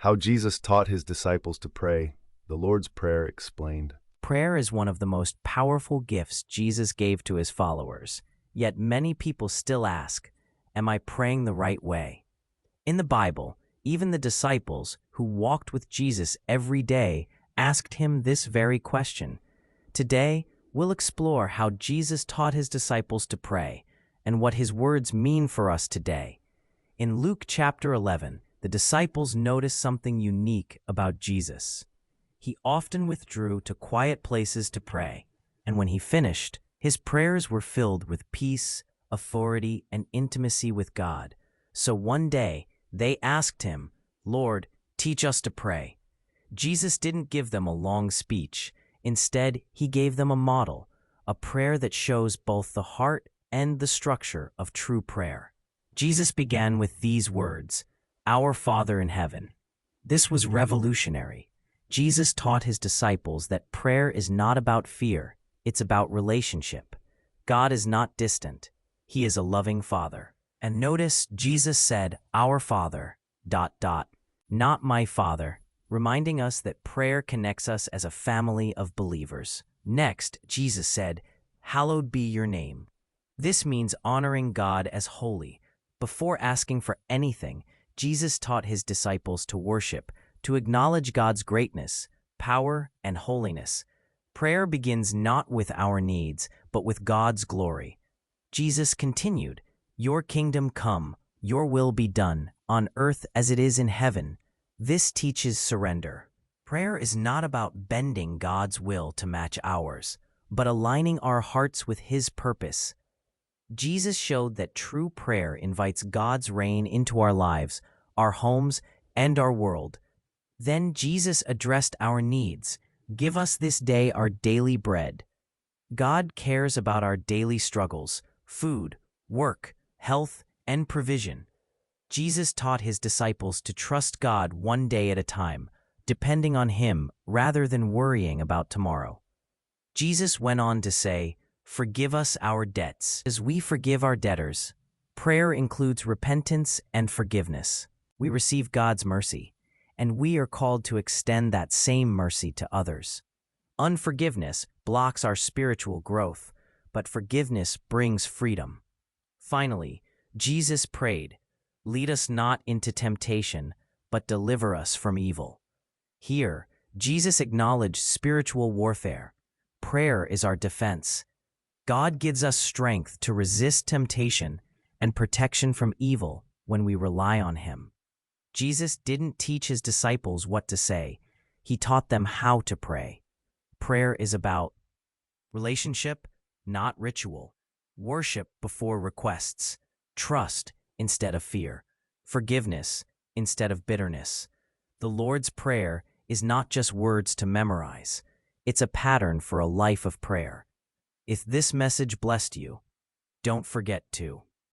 How Jesus taught his disciples to pray. The Lord's Prayer explained. Prayer is one of the most powerful gifts Jesus gave to his followers, yet many people still ask, am I praying the right way? In the Bible, even the disciples who walked with Jesus every day asked him this very question. Today, we'll explore how Jesus taught his disciples to pray and what his words mean for us today. In Luke chapter 11, the disciples noticed something unique about Jesus. He often withdrew to quiet places to pray, and when he finished, his prayers were filled with peace, authority, and intimacy with God. So one day, they asked him, Lord, teach us to pray. Jesus didn't give them a long speech. Instead, he gave them a model, a prayer that shows both the heart and the structure of true prayer. Jesus began with these words, Our Father in heaven. This was revolutionary. Jesus taught his disciples that prayer is not about fear, it's about relationship. God is not distant. He is a loving Father. And notice Jesus said, Our Father, ... not my Father, reminding us that prayer connects us as a family of believers. Next, Jesus said, Hallowed be your name. This means honoring God as holy. Before asking for anything, Jesus taught his disciples to worship, to acknowledge God's greatness, power, and holiness. Prayer begins not with our needs, but with God's glory. Jesus continued, Your kingdom come, your will be done, on earth as it is in heaven. This teaches surrender. Prayer is not about bending God's will to match ours, but aligning our hearts with his purpose. Jesus showed that true prayer invites God's reign into our lives, our homes, and our world. Then Jesus addressed our needs. Give us this day our daily bread. God cares about our daily struggles, food, work, health, and provision. Jesus taught his disciples to trust God one day at a time, depending on him rather than worrying about tomorrow. Jesus went on to say, Forgive us our debts, as we forgive our debtors. Prayer includes repentance and forgiveness. We receive God's mercy, and we are called to extend that same mercy to others. Unforgiveness blocks our spiritual growth, but forgiveness brings freedom. Finally, Jesus prayed, Lead us not into temptation, but deliver us from evil. Here, Jesus acknowledged spiritual warfare. Prayer is our defense. God gives us strength to resist temptation and protection from evil when we rely on him. Jesus didn't teach his disciples what to say. He taught them how to pray. Prayer is about relationship, not ritual. Worship before requests. Trust instead of fear. Forgiveness instead of bitterness. The Lord's Prayer is not just words to memorize. It's a pattern for a life of prayer. If this message blessed you, don't forget to